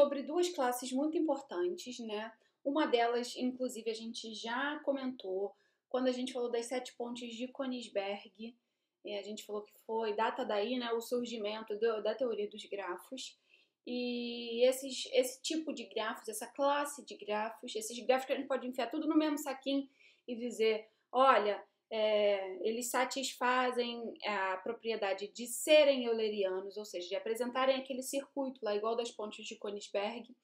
sobre duas classes muito importantes, né? Uma delas, inclusive, a gente já comentou quando a gente falou das 7 pontes de Königsberg. A gente falou que data daí, né, o surgimento da teoria dos grafos. E esse tipo de grafos, essa classe de grafos, esses grafos que a gente pode enfiar tudo no mesmo saquinho e dizer, olha, eles satisfazem a propriedade de serem eulerianos, ou seja, de apresentarem aquele circuito lá igual das pontes de Königsberg.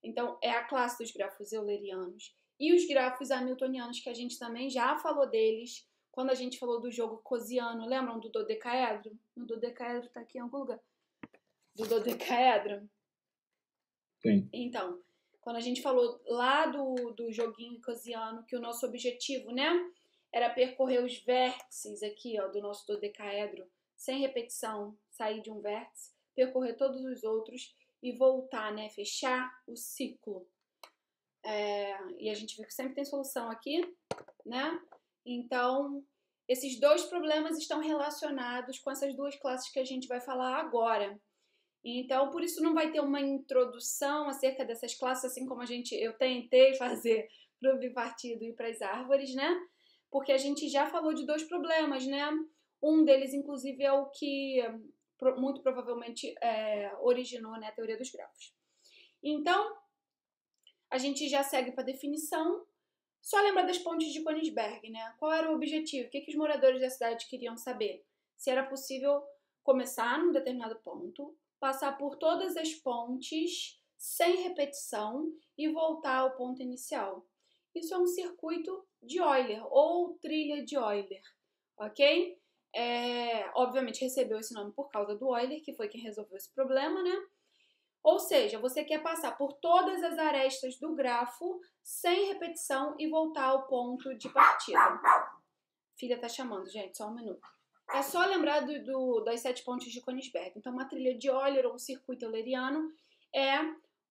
Então, é a classe dos grafos eulerianos. E os grafos hamiltonianos, que a gente também já falou deles quando a gente falou do jogo cosiano. Lembram do dodecaedro? O dodecaedro está aqui em algum lugar. Do dodecaedro? Sim. Então, quando a gente falou lá do joguinho cosiano, que o nosso objetivo, né, era percorrer os vértices aqui, ó, do nosso dodecaedro, sem repetição, sair de um vértice, percorrer todos os outros e voltar, né, fechar o ciclo. E a gente viu que sempre tem solução aqui, né? Então, esses dois problemas estão relacionados com essas duas classes que a gente vai falar agora. Então, por isso não vai ter uma introdução acerca dessas classes, assim como eu tentei fazer para o bipartido e para as árvores, né? Porque a gente já falou de dois problemas, né? Um deles, inclusive, é o que muito provavelmente originou, né, a teoria dos grafos. Então, a gente já segue para a definição. Só lembrar das pontes de Königsberg, né? Qual era o objetivo? O que os moradores da cidade queriam saber? Se era possível começar num determinado ponto, passar por todas as pontes sem repetição e voltar ao ponto inicial. Isso é um circuito de Euler ou trilha de Euler, ok? Obviamente recebeu esse nome por causa do Euler, que foi quem resolveu esse problema, né? Ou seja, você quer passar por todas as arestas do grafo sem repetição e voltar ao ponto de partida. Filha tá chamando, gente, só um minuto. É só lembrar das 7 pontes de Königsberg. Então, uma trilha de Euler ou um circuito euleriano é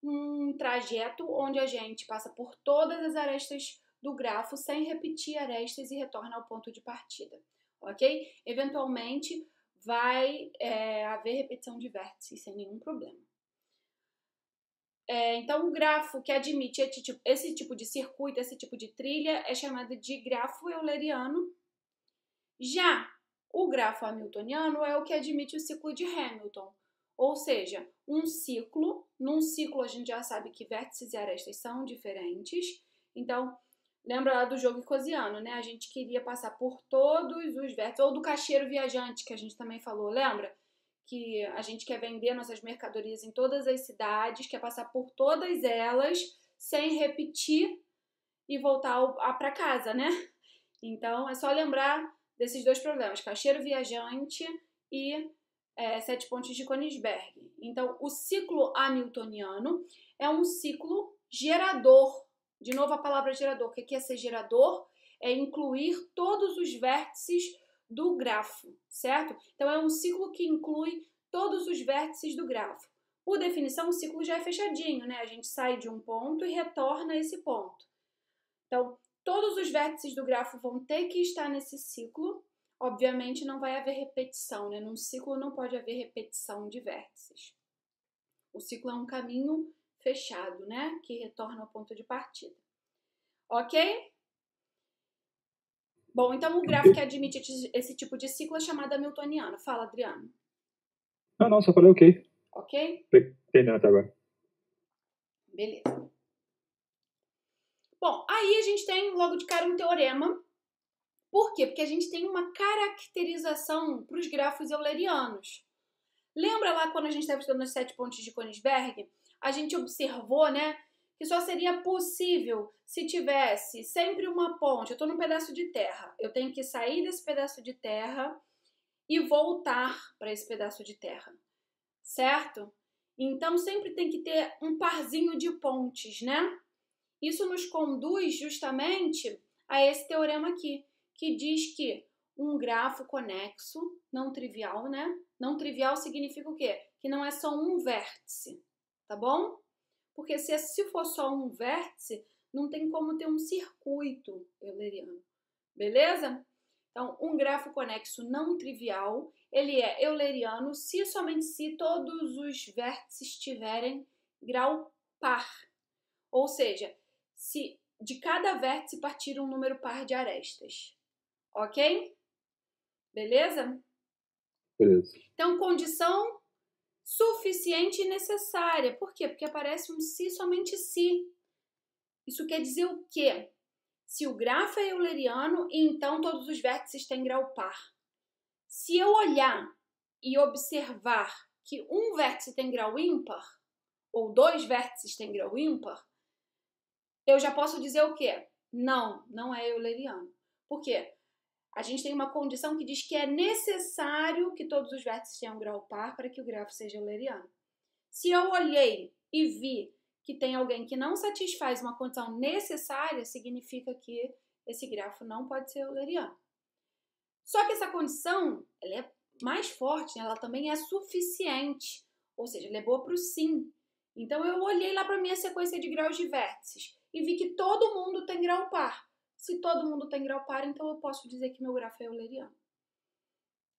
um trajeto onde a gente passa por todas as arestas do grafo sem repetir arestas e retorna ao ponto de partida, ok? Eventualmente, vai haver repetição de vértices sem nenhum problema. Então, o grafo que admite esse tipo de circuito, esse tipo de trilha, é chamado de grafo euleriano. Já o grafo hamiltoniano é o que admite o ciclo de Hamilton, ou seja, num ciclo a gente já sabe que vértices e arestas são diferentes. Então, lembra lá do jogo cosiano, né? A gente queria passar por todos os vértices, ou do caixeiro viajante, que a gente também falou, lembra? Que a gente quer vender nossas mercadorias em todas as cidades, quer passar por todas elas sem repetir e voltar para casa, né? Então, é só lembrar desses dois problemas, caixeiro viajante e 7 pontes de Königsberg. Então, o ciclo hamiltoniano é um ciclo gerador. De novo a palavra gerador. O que é ser gerador? É incluir todos os vértices do grafo, certo? Então, é um ciclo que inclui todos os vértices do grafo. Por definição, o ciclo já é fechadinho, né? A gente sai de um ponto e retorna a esse ponto. Então, todos os vértices do grafo vão ter que estar nesse ciclo. Obviamente, não vai haver repetição, né? Num ciclo não pode haver repetição de vértices. O ciclo é um caminho fechado, né? Que retorna ao ponto de partida. Ok? Bom, então o grafo que admite esse tipo de ciclo é chamado hamiltoniano. Fala, Adriano. Não, só falei ok. Ok? Entendendo até agora. Beleza. Bom, aí a gente tem logo de cara um teorema. Por quê? Porque a gente tem uma caracterização para os grafos eulerianos. Lembra lá quando a gente estava estudando as 7 pontes de Königsberg? A gente observou, né, que só seria possível se tivesse sempre uma ponte. Eu estou num pedaço de terra. Eu tenho que sair desse pedaço de terra e voltar para esse pedaço de terra, certo? Então, sempre tem que ter um parzinho de pontes, né? Isso nos conduz justamente a esse teorema aqui, que diz que um grafo conexo, não trivial, né? Não trivial significa o quê? Que não é só um vértice, tá bom? Porque se for só um vértice, não tem como ter um circuito euleriano, beleza? Então, um grafo conexo não trivial, ele é euleriano somente se todos os vértices estiverem grau par. Ou seja, se de cada vértice partir um número par de arestas. Ok? Beleza? Beleza. Então, condição suficiente e necessária. Por quê? Porque aparece um se, somente se. Isso quer dizer o quê? Se o grafo é euleriano, então todos os vértices têm grau par. Se eu olhar e observar que um vértice tem grau ímpar, ou dois vértices têm grau ímpar, eu já posso dizer o quê? Não é euleriano. Por quê? A gente tem uma condição que diz que é necessário que todos os vértices tenham grau par para que o grafo seja euleriano. Se eu olhei e vi que tem alguém que não satisfaz uma condição necessária, significa que esse grafo não pode ser euleriano. Só que essa condição, ela é mais forte, né? Ela também é suficiente, ou seja, ela é boa para o sim. Então eu olhei lá para a minha sequência de graus de vértices e vi que todo mundo tem grau par. Se todo mundo tem grau par, então eu posso dizer que meu grafo é euleriano.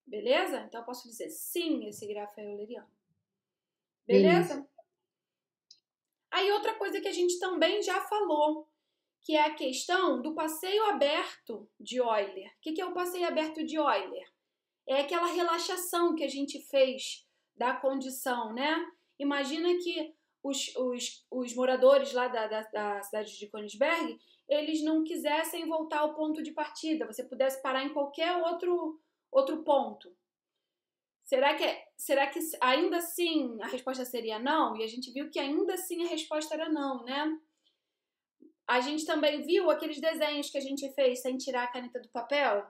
Beleza? Então eu posso dizer sim, esse grafo é euleriano. Beleza? Aí outra coisa que a gente também já falou, que é a questão do passeio aberto de Euler. O que é o passeio aberto de Euler? É aquela relaxação que a gente fez da condição, né? Imagina que os moradores lá da cidade de Königsberg, eles não quisessem voltar ao ponto de partida, você pudesse parar em qualquer outro ponto. Será que ainda assim a resposta seria não? E a gente viu que ainda assim a resposta era não, né? A gente também viu aqueles desenhos que a gente fez sem tirar a caneta do papel.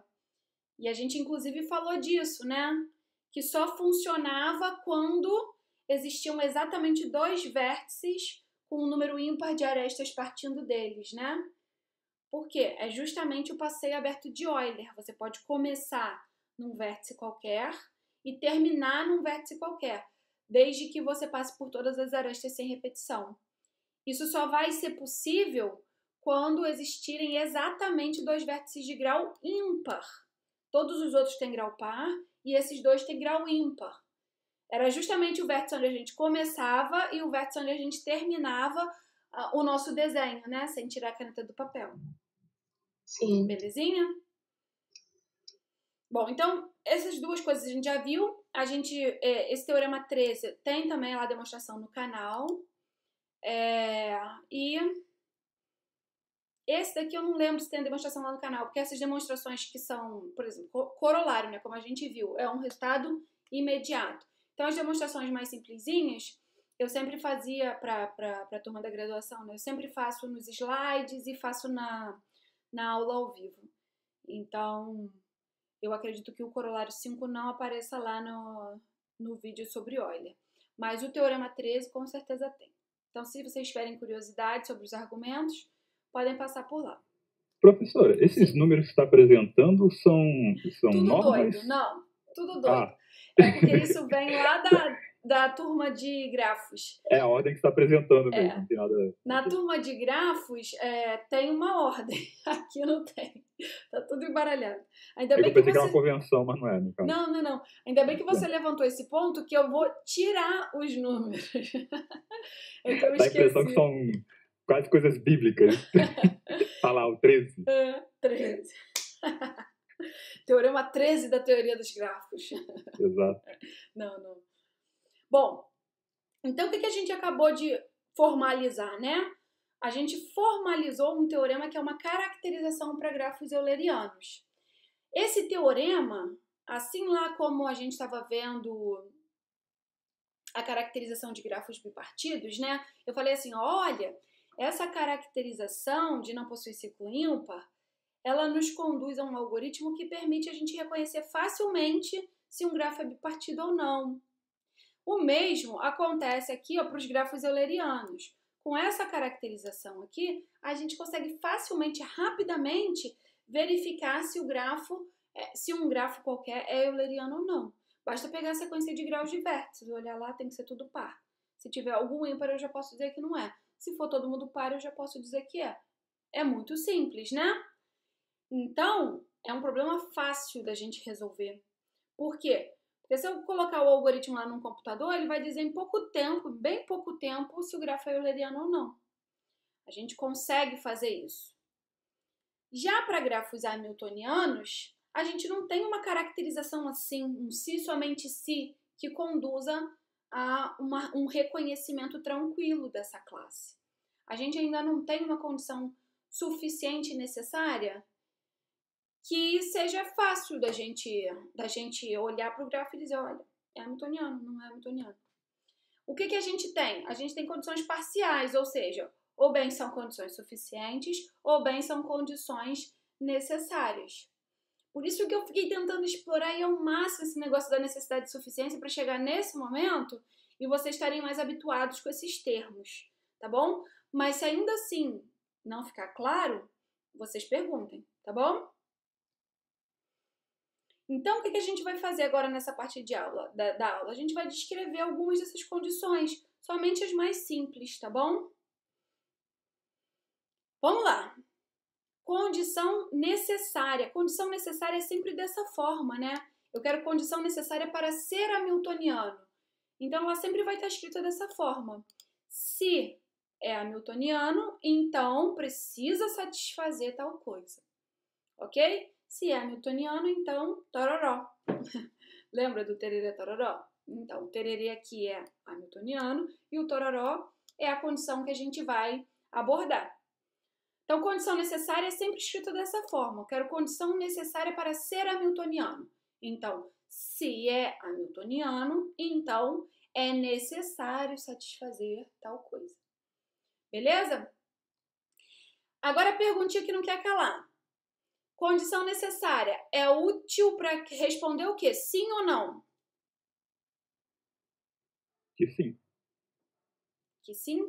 E a gente inclusive falou disso, né? Que só funcionava quando existiam exatamente dois vértices com um número ímpar de arestas partindo deles, né? Por quê? É justamente o passeio aberto de Euler. Você pode começar num vértice qualquer e terminar num vértice qualquer, desde que você passe por todas as arestas sem repetição. Isso só vai ser possível quando existirem exatamente dois vértices de grau ímpar. Todos os outros têm grau par e esses dois têm grau ímpar. Era justamente o vértice onde a gente começava e o vértice onde a gente terminava o nosso desenho, né? Sem tirar a caneta do papel. Sim. Belezinha? Bom, então, essas duas coisas a gente já viu. Esse Teorema 13 tem também lá a demonstração no canal. E esse daqui eu não lembro se tem a demonstração lá no canal, porque essas demonstrações que são, por exemplo, corolário, né, como a gente viu, é um resultado imediato. Então, as demonstrações mais simplesinhas, eu sempre fazia para a turma da graduação, né? Eu sempre faço nos slides e faço na aula ao vivo. Então, eu acredito que o corolário 5 não apareça lá no vídeo sobre Euler. Mas o Teorema 13 com certeza tem. Então, se vocês tiverem curiosidade sobre os argumentos, podem passar por lá. Professora, esses números que você está apresentando são Tudo normais? doido, não. Tudo doido. É porque isso vem lá da turma de grafos. É a ordem que você está apresentando mesmo, não tem nada... Na turma de grafos tem uma ordem. Aqui não tem. Tá tudo embaralhado. Ainda bem eu pensei que era uma convenção, mas não é, no caso. Não. Ainda bem que você levantou esse ponto que eu vou tirar os números. Dá a impressão que são quase coisas bíblicas. Tá lá, o 13. 13. Teorema 13 da teoria dos grafos. Exato. Não. Bom, então o que a gente acabou de formalizar, né? A gente formalizou um teorema que é uma caracterização para grafos eulerianos. Esse teorema, assim lá como a gente estava vendo a caracterização de grafos bipartidos, né? Eu falei assim, olha, essa caracterização de não possuir ciclo ímpar, ela nos conduz a um algoritmo que permite a gente reconhecer facilmente se um grafo é bipartido ou não. O mesmo acontece aqui para os grafos eulerianos. Com essa caracterização aqui, a gente consegue facilmente, rapidamente, verificar se um grafo qualquer é euleriano ou não. Basta pegar a sequência de graus de vértices, olhar lá, tem que ser tudo par. Se tiver algum ímpar, eu já posso dizer que não é. Se for todo mundo par, eu já posso dizer que é. É muito simples, né? Então, é um problema fácil da gente resolver. Por quê? Porque se eu colocar o algoritmo lá no computador, ele vai dizer em pouco tempo, bem pouco tempo, se o grafo é euleriano ou não. A gente consegue fazer isso. Já para grafos hamiltonianos, a gente não tem uma caracterização assim, um se, somente se, que conduza a um reconhecimento tranquilo dessa classe. A gente ainda não tem uma condição suficiente e necessária que seja fácil da gente olhar para o grafo e dizer, olha, é hamiltoniano, não é hamiltoniano. O que a gente tem? A gente tem condições parciais, ou seja, ou bem são condições suficientes, ou bem são condições necessárias. Por isso que eu fiquei tentando explorar aí ao máximo esse negócio da necessidade de suficiência para chegar nesse momento e vocês estarem mais habituados com esses termos, tá bom? Mas se ainda assim não ficar claro, vocês perguntem, tá bom? Então, o que a gente vai fazer agora nessa parte de aula, da aula? A gente vai descrever algumas dessas condições, somente as mais simples, tá bom? Vamos lá. Condição necessária. Condição necessária é sempre dessa forma, né? Eu quero condição necessária para ser hamiltoniano. Então, ela sempre vai estar escrita dessa forma. Se é hamiltoniano, então precisa satisfazer tal coisa. Ok? Se é hamiltoniano, então, tororó. Lembra do tererê tororó? Então, o tererê aqui é hamiltoniano e o tororó é a condição que a gente vai abordar. Então, condição necessária é sempre escrita dessa forma. Eu quero condição necessária para ser hamiltoniano. Então, se é hamiltoniano, então é necessário satisfazer tal coisa. Beleza? Agora a perguntinha que não quer calar. Condição necessária é útil para responder o quê? Sim ou não? Que sim. Que sim?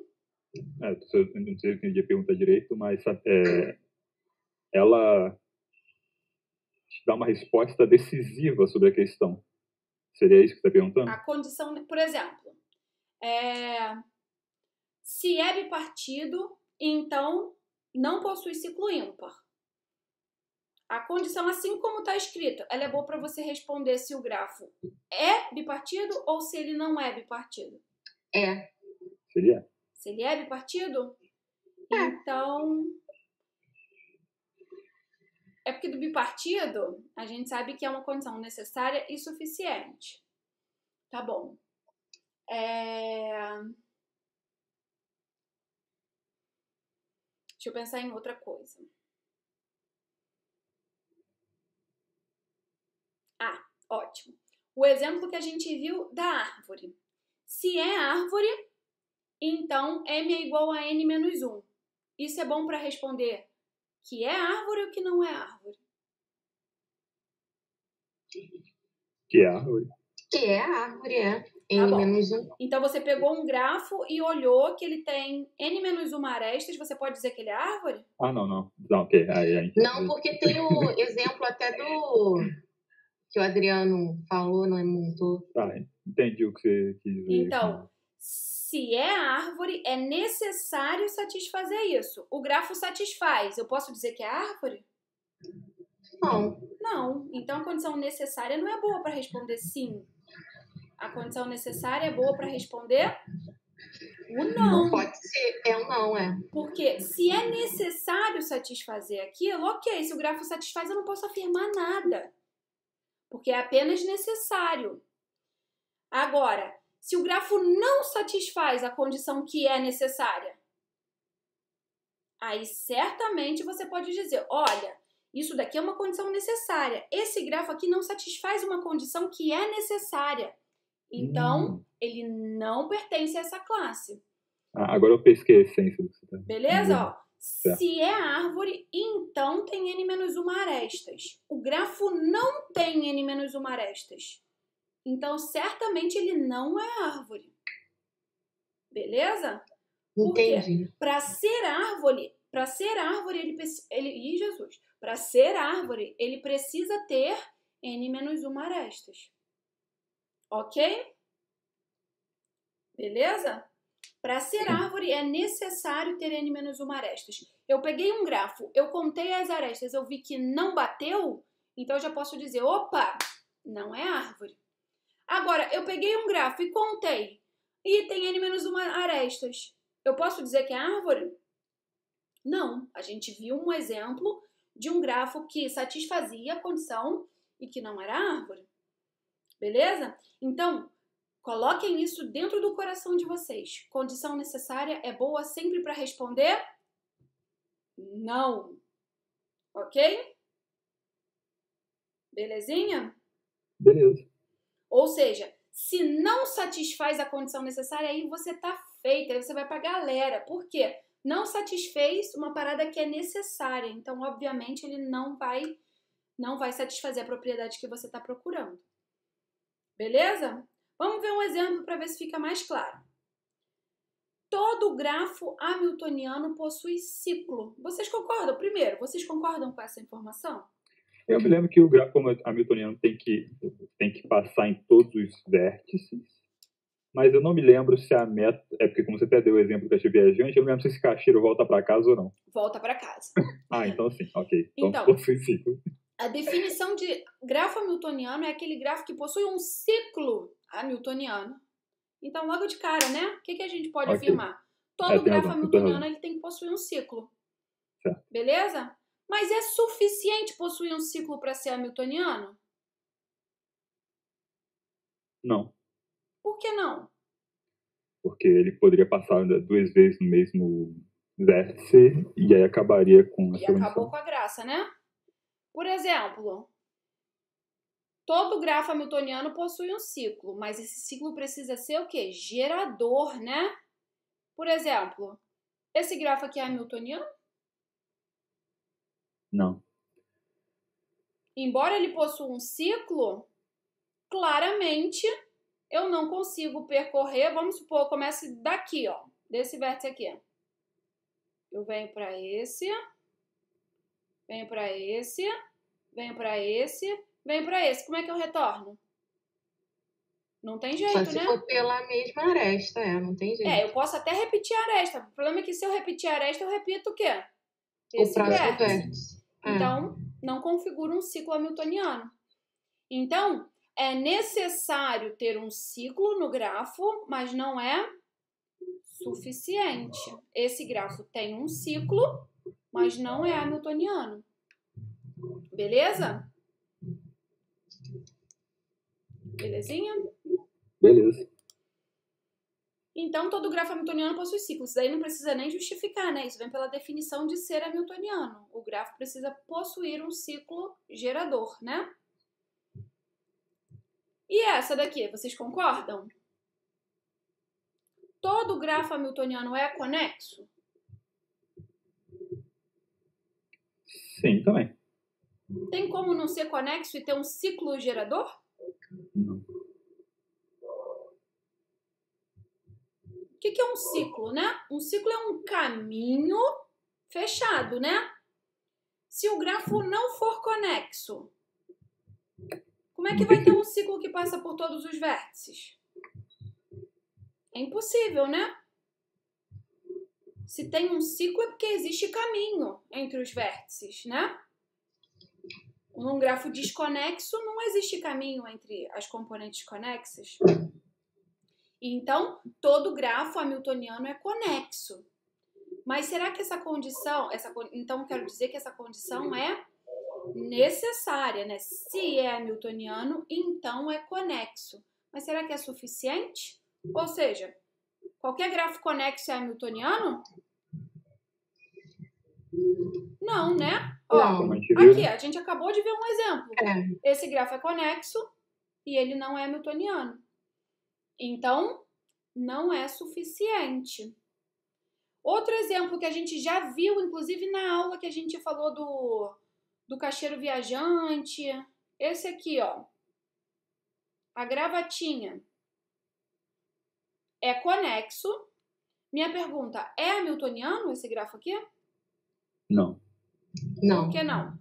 Eu não sei se eu entendi a pergunta direito, mas ela te dá uma resposta decisiva sobre a questão. Seria isso que você está perguntando? A condição, por exemplo, se é bipartido, então não possui ciclo ímpar. A condição, assim como está escrita, ela é boa para você responder se o grafo é bipartido ou se ele não é bipartido. É. Seria? Se ele é bipartido, então... É porque do bipartido, a gente sabe que é uma condição necessária e suficiente. Tá bom. Deixa eu pensar em outra coisa. Ótimo. O exemplo que a gente viu da árvore. Se é árvore, então M é igual a N menos 1. Isso é bom para responder que é árvore ou que não é árvore? Que é árvore. Que é árvore, é. N menos 1. Então, você pegou um grafo e olhou que ele tem N menos 1 arestas, você pode dizer que ele é árvore? Não, ok. Não, porque tem o exemplo até que o Adriano falou, não montou. Entendi o que você quis dizer. Então, se é árvore, é necessário satisfazer isso. O grafo satisfaz. Eu posso dizer que é árvore? Não. Então, a condição necessária não é boa para responder sim. A condição necessária é boa para responder o não. Pode ser, é o não, é. Porque se é necessário satisfazer aquilo, ok. Se o grafo satisfaz, eu não posso afirmar nada. Porque é apenas necessário. Agora, se o grafo não satisfaz a condição que é necessária, aí certamente você pode dizer, olha, isso daqui é uma condição necessária. Esse grafo aqui não satisfaz uma condição que é necessária. Então, ele não pertence a essa classe. Agora eu pesquei a essência do que você está dizendo. Beleza? Se é árvore, então tem N-1 arestas. O grafo não tem N-1 arestas. Então, certamente ele não é árvore. Beleza? Entendi. Para ser árvore, ele precisa ter N-1 arestas. Ok? Beleza? Para ser árvore é necessário ter N-1 arestas. Eu peguei um grafo, eu contei as arestas, eu vi que não bateu, então eu já posso dizer, opa, não é árvore. Agora, eu peguei um grafo e contei. E tem N-1 arestas. Eu posso dizer que é árvore? Não. A gente viu um exemplo de um grafo que satisfazia a condição e que não era árvore. Beleza? Então, coloquem isso dentro do coração de vocês. Condição necessária é boa sempre para responder? Não. Ok? Belezinha? Beleza. Ou seja, se não satisfaz a condição necessária, aí você tá feita, aí você vai pra galera. Por quê? Não satisfez uma parada que é necessária. Então, obviamente, ele não vai satisfazer a propriedade que você está procurando. Beleza? Vamos ver um exemplo para ver se fica mais claro. Todo grafo hamiltoniano possui ciclo. Vocês concordam? Primeiro, vocês concordam com essa informação? Eu me lembro que o grafo hamiltoniano tem que passar em todos os vértices, mas eu não me lembro se a meta... É porque, como você até deu o exemplo do Cacheiro Viajante, eu não lembro se esse cacheiro volta para casa ou não. Volta para casa. Então sim, ok. Então, possui ciclo. A definição de grafo hamiltoniano é aquele grafo que possui um ciclo hamiltoniano. Então, logo de cara, né? O que a gente pode afirmar? Todo grafo hamiltoniano ele tem que possuir um ciclo. Certo. Beleza? Mas é suficiente possuir um ciclo para ser hamiltoniano? Não. Por que não? Porque ele poderia passar 2 vezes no mesmo vértice e aí acabaria com essa condição. Acabou com a graça, né? Por exemplo, todo grafo hamiltoniano possui um ciclo, mas esse ciclo precisa ser o quê? Gerador, né? Por exemplo, esse grafo aqui é hamiltoniano? Não. Embora ele possua um ciclo, claramente eu não consigo percorrer, vamos supor, comece daqui, ó, desse vértice aqui. Eu venho para esse, venho para esse, venho para esse, venho para esse. Como é que eu retorno? Não tem jeito, Só se né? for pela mesma aresta, não tem jeito. Eu posso até repetir a aresta. O problema é que se eu repetir a aresta, eu repito o quê? O próximo vértice. Então, não configura um ciclo hamiltoniano. Então, é necessário ter um ciclo no grafo, mas não é suficiente. Esse grafo tem um ciclo, mas não é hamiltoniano. Beleza? Belezinha? Beleza. Então, todo grafo hamiltoniano possui ciclo. Isso daí não precisa nem justificar, né? Isso vem pela definição de ser hamiltoniano. O grafo precisa possuir um ciclo gerador, né? E essa daqui, vocês concordam? Todo grafo hamiltoniano é conexo? Sim, também. Tem como não ser conexo e ter um ciclo gerador? Não. O que é um ciclo, né? Um ciclo é um caminho fechado, né? Se o grafo não for conexo, como é que vai ter um ciclo que passa por todos os vértices? É impossível, né? Se tem um ciclo é porque existe caminho entre os vértices, né? Num grafo desconexo não existe caminho entre as componentes conexas. Então, todo grafo hamiltoniano é conexo. Mas será que essa condição... Então, quero dizer que essa condição é necessária, né? Se é hamiltoniano, então é conexo. Mas será que é suficiente? Ou seja, qualquer grafo conexo é hamiltoniano? Não, né? Ó, aqui, a gente acabou de ver um exemplo. Esse grafo é conexo e ele não é hamiltoniano. Então, não é suficiente. Outro exemplo que a gente já viu, inclusive na aula que a gente falou do cacheiro viajante. Esse aqui, ó. A gravatinha. É conexo. Minha pergunta, é hamiltoniano esse grafo aqui? Não. Não. Por que não?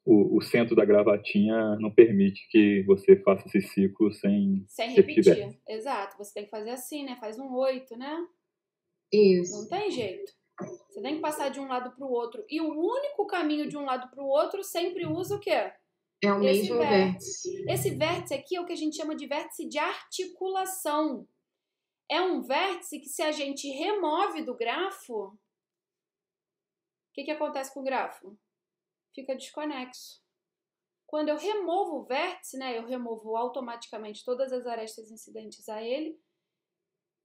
O centro da gravatinha não permite que você faça esse ciclo sem repetir. Exato. Você tem que fazer assim, né? Faz um 8, né? Isso. Não tem jeito. Você tem que passar de um lado para o outro. E o único caminho de um lado para o outro sempre usa o quê? É o Esse mesmo vértice. vértice. Esse vértice aqui é o que a gente chama de vértice de articulação. É um vértice que, se a gente remove do grafo, o que acontece com o grafo? Fica desconexo. Quando eu removo o vértice, né, eu removo automaticamente todas as arestas incidentes a ele.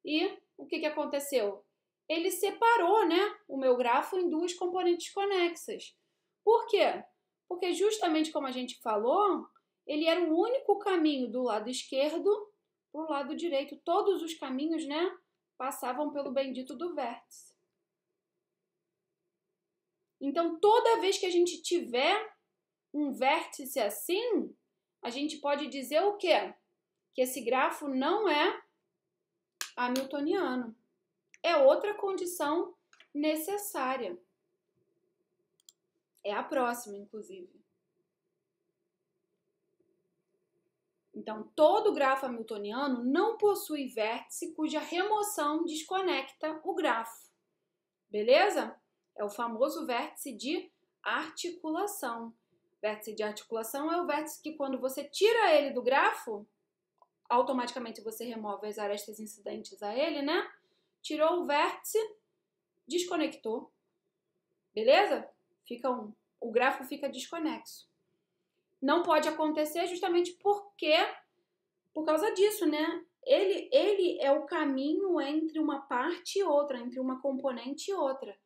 E o que aconteceu? Ele separou, né, o meu grafo em duas componentes conexas. Por quê? Porque justamente como a gente falou, ele era o único caminho do lado esquerdo para o lado direito. Todos os caminhos, né, passavam pelo bendito do vértice. Então, toda vez que a gente tiver um vértice assim, a gente pode dizer o quê? Que esse grafo não é hamiltoniano. É outra condição necessária. É a próxima, inclusive. Então, todo grafo hamiltoniano não possui vértice cuja remoção desconecta o grafo. Beleza? É o famoso vértice de articulação. Vértice de articulação é o vértice que, quando você tira ele do grafo, automaticamente você remove as arestas incidentes a ele, né? Tirou o vértice, desconectou. Beleza? O grafo fica desconexo. Não pode acontecer justamente porque, por causa disso, né? Ele é o caminho entre uma parte e outra, entre uma componente e outra.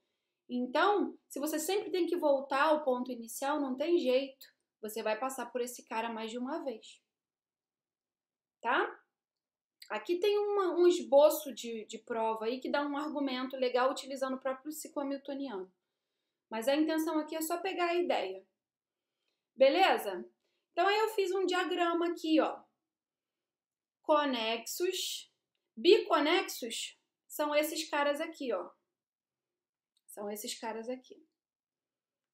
Então, se você sempre tem que voltar ao ponto inicial, não tem jeito. Você vai passar por esse cara mais de uma vez. Tá? Aqui tem um esboço de prova aí que dá um argumento legal utilizando o próprio ciclo hamiltoniano. Mas a intenção aqui é só pegar a ideia. Beleza? Então, aí eu fiz um diagrama aqui, ó. Conexos. Biconexos são esses caras aqui, ó. São esses caras aqui.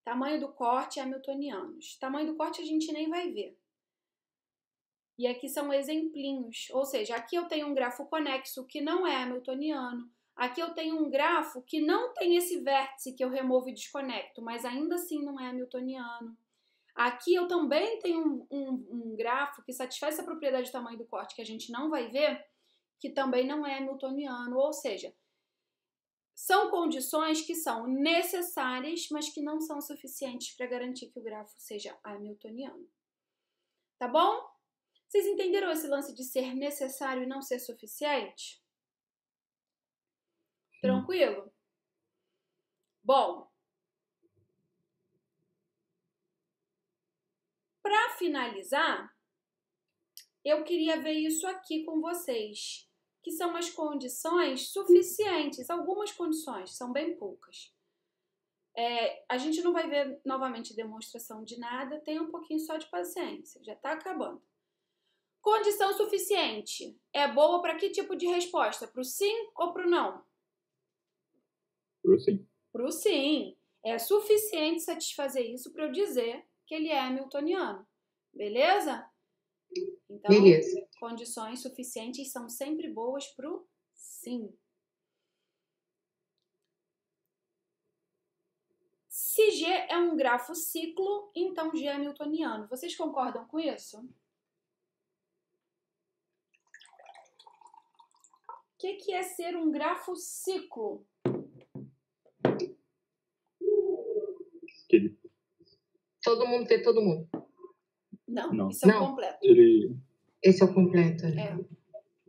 Tamanho do corte hamiltonianos. Tamanho do corte a gente nem vai ver. E aqui são exemplinhos. Ou seja, aqui eu tenho um grafo conexo que não é hamiltoniano. Aqui eu tenho um grafo que não tem esse vértice que eu removo e desconecto, mas ainda assim não é hamiltoniano. Aqui eu também tenho um grafo que satisfaz essa propriedade de tamanho do corte que a gente não vai ver, que também não é hamiltoniano. Ou seja, são condições que são necessárias, mas que não são suficientes para garantir que o grafo seja hamiltoniano. Tá bom? Vocês entenderam esse lance de ser necessário e não ser suficiente? Tranquilo? Bom, para finalizar, eu queria ver isso aqui com vocês, que são as condições suficientes. Algumas condições, são bem poucas. A gente não vai ver novamente demonstração de nada, tem um pouquinho só de paciência, já está acabando. Condição suficiente é boa para que tipo de resposta? Para o sim ou para o não? Para o sim. Para o sim. É suficiente satisfazer isso para eu dizer que ele é hamiltoniano. Beleza? Então, Beleza. Condições suficientes são sempre boas para o sim. Se G é um grafo ciclo, então G é hamiltoniano. Vocês concordam com isso? O que é ser um grafo ciclo? Todo mundo ter todo mundo. Não. Isso é o completo. Esse é o completo.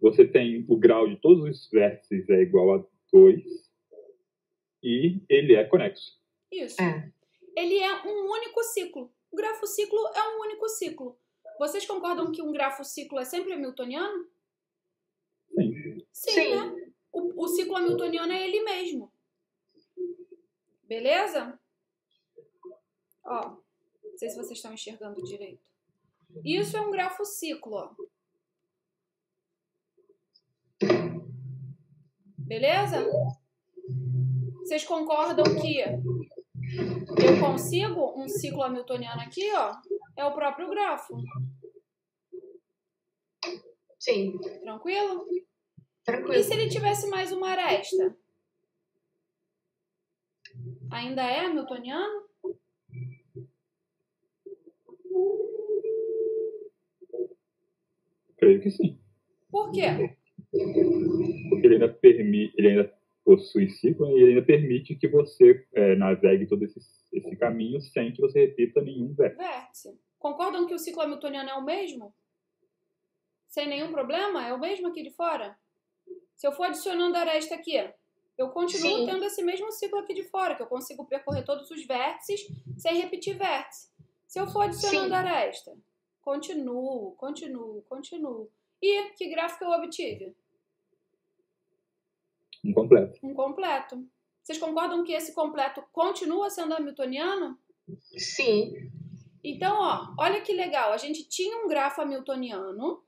Você tem o grau de todos os vértices é igual a 2 e ele é conexo. Isso. Ele é um único ciclo. O grafo ciclo é um único ciclo. Vocês concordam que um grafo ciclo é sempre hamiltoniano? Sim, né? O ciclo hamiltoniano é ele mesmo. Beleza? Ó, não sei se vocês estão enxergando direito. Isso é um grafo ciclo, ó. Beleza? Vocês concordam que eu consigo um ciclo hamiltoniano aqui, ó? É o próprio grafo. Sim. Tranquilo? Tranquilo. E se ele tivesse mais uma aresta? Ainda é hamiltoniano? creio que sim. Por quê? Porque ele ainda possui ciclo e ele ainda permite que você navegue todo esse caminho sem que você repita nenhum vértice. Concordam que o ciclo hamiltoniano é o mesmo? Sem nenhum problema? É o mesmo aqui de fora? Se eu for adicionando aresta aqui, eu continuo tendo esse mesmo ciclo aqui de fora, que eu consigo percorrer todos os vértices sem repetir vértice. Se eu for adicionando aresta, continuo. E que gráfico eu obtive? Um completo. Um completo. Vocês concordam que esse completo continua sendo hamiltoniano? Sim. Então, ó, olha que legal. A gente tinha um grafo hamiltoniano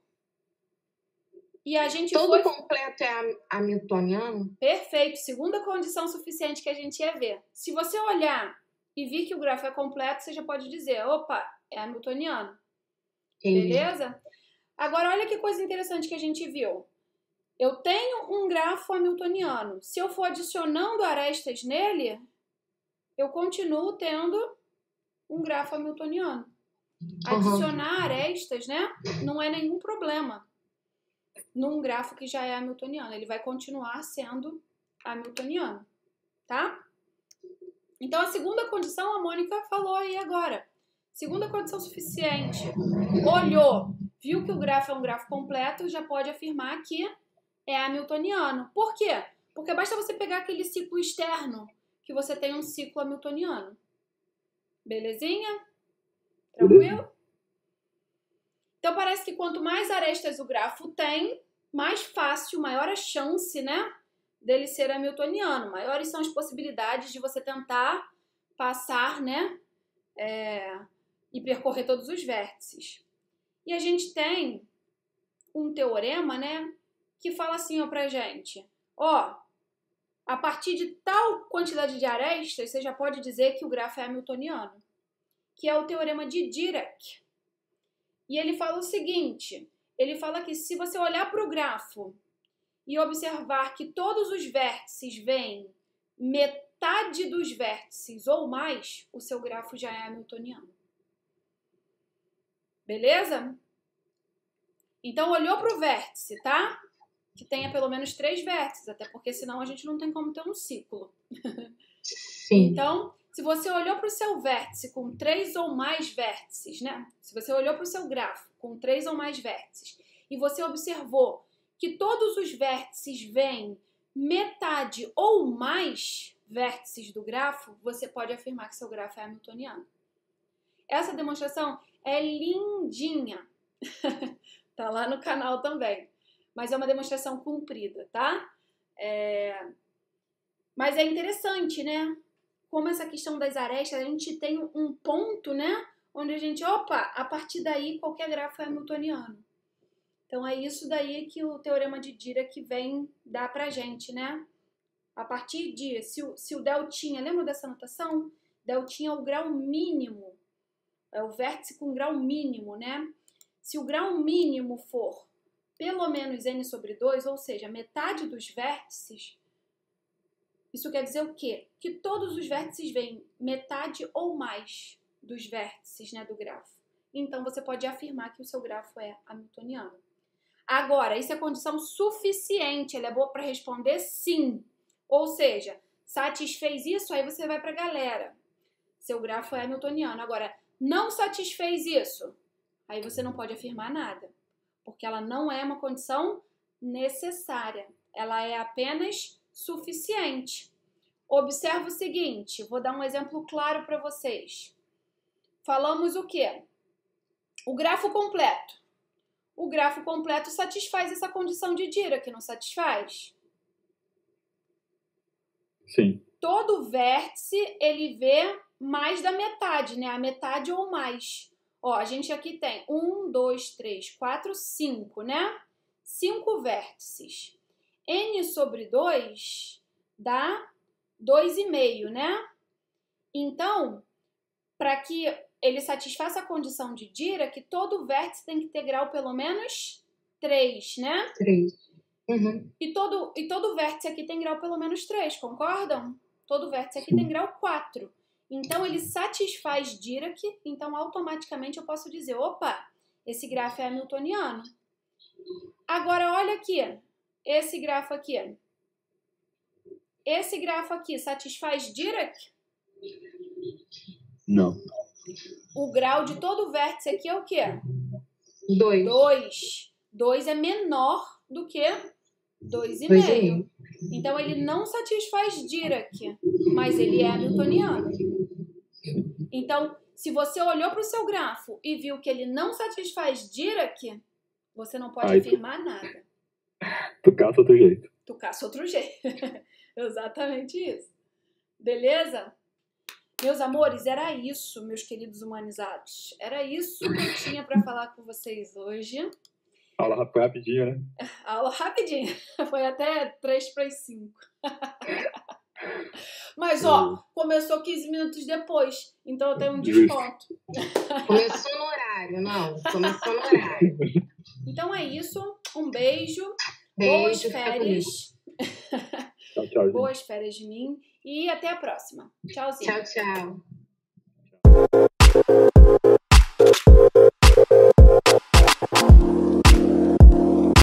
e a gente Todo completo é hamiltoniano? Perfeito. Segunda condição suficiente que a gente ia ver. Se você olhar e vir que o grafo é completo, você já pode dizer, opa, é hamiltoniano. Beleza? Agora, olha que coisa interessante que a gente viu. Eu tenho um grafo hamiltoniano. Se eu for adicionando arestas nele, eu continuo tendo um grafo hamiltoniano. Adicionar arestas, né, não é nenhum problema num grafo que já é hamiltoniano. Ele vai continuar sendo hamiltoniano, tá? Então, a segunda condição, a Mônica falou aí agora. Segunda condição suficiente. Olhou, viu que o grafo é um grafo completo, já pode afirmar que é hamiltoniano. Por quê? Porque basta você pegar aquele ciclo externo que você tem um ciclo hamiltoniano. Belezinha? Tranquilo? Então, parece que quanto mais arestas o grafo tem, mais fácil, maior a chance, né, dele ser hamiltoniano. Maiores são as possibilidades de você tentar passar, né, e percorrer todos os vértices. E a gente tem um teorema, né, que fala assim, ó, pra gente, ó, a partir de tal quantidade de arestas, você já pode dizer que o grafo é hamiltoniano, que é o teorema de Dirac. E ele fala o seguinte, ele fala que se você olhar para o grafo e observar que todos os vértices vêm metade dos vértices ou mais, o seu grafo já é hamiltoniano. Beleza? Então, olhou para o vértice, tá? Que tenha pelo menos 3 vértices, até porque senão a gente não tem como ter um ciclo. Sim. Então, se você olhou para o seu vértice com 3 ou mais vértices, né? Se você olhou para o seu grafo com 3 ou mais vértices e você observou que todos os vértices vêm metade ou mais vértices do grafo, você pode afirmar que seu grafo é hamiltoniano. Essa demonstração é lindinha. Tá lá no canal também. Mas é uma demonstração comprida, tá? Mas é interessante, né? Como essa questão das arestas, a gente tem um ponto, né? Onde a gente, opa, a partir daí qualquer grafo é hamiltoniano. Então é isso daí que o teorema de Dirac vem dar pra gente, né? A partir de, se o deltinha, lembra dessa notação? Deltinha é o grau mínimo, é o vértice com grau mínimo, né? Se o grau mínimo for pelo menos n sobre 2, ou seja, metade dos vértices, isso quer dizer o quê? Que todos os vértices vêm metade ou mais dos vértices, né, do grafo. Então, você pode afirmar que o seu grafo é hamiltoniano. Agora, isso é condição suficiente, ela é boa para responder sim. Ou seja, satisfez isso, aí você vai para a galera. Seu grafo é hamiltoniano. Agora, não satisfez isso, aí você não pode afirmar nada. Porque ela não é uma condição necessária. Ela é apenas suficiente. Observa o seguinte, vou dar um exemplo claro para vocês. Falamos o quê? O grafo completo. O grafo completo satisfaz essa condição de Dirac, não satisfaz? Sim. Todo vértice, ele vê mais da metade, né? A metade ou mais. Ó, a gente aqui tem 1, 2, 3, 4, 5, né? 5 vértices. N sobre 2 dá 2,5, né? Então, para que ele satisfaça a condição de Dirac, todo vértice tem que ter grau pelo menos 3, né? 3. Uhum. E todo vértice aqui tem grau pelo menos 3, concordam? Todo vértice aqui tem grau 4. Então, ele satisfaz Dirac, então automaticamente eu posso dizer, opa, esse grafo é hamiltoniano. Agora, olha aqui. Esse grafo aqui. Esse grafo aqui satisfaz Dirac? Não. O grau de todo vértice aqui é o quê? 2. 2. 2 é menor do que 2,5. Então, ele não satisfaz Dirac, mas ele é hamiltoniano. Então, se você olhou para o seu grafo e viu que ele não satisfaz Dirac, você não pode afirmar nada. Tu caça outro jeito. Tu caça outro jeito. Exatamente isso. Beleza? Meus amores, era isso, meus queridos humanizados. Era isso que eu tinha para falar com vocês hoje. Aula foi rapidinho, né? Aula rapidinho. Foi até 3 para as 5. Mas, ó, começou 15 minutos depois. Então eu tenho um desconto. Começou no horário, não. Começou no horário. Então é isso. Um beijo. Beijo. Boas férias. Tchau, tchau. Boas férias de mim. E até a próxima. Tchauzinho. Tchau, tchau.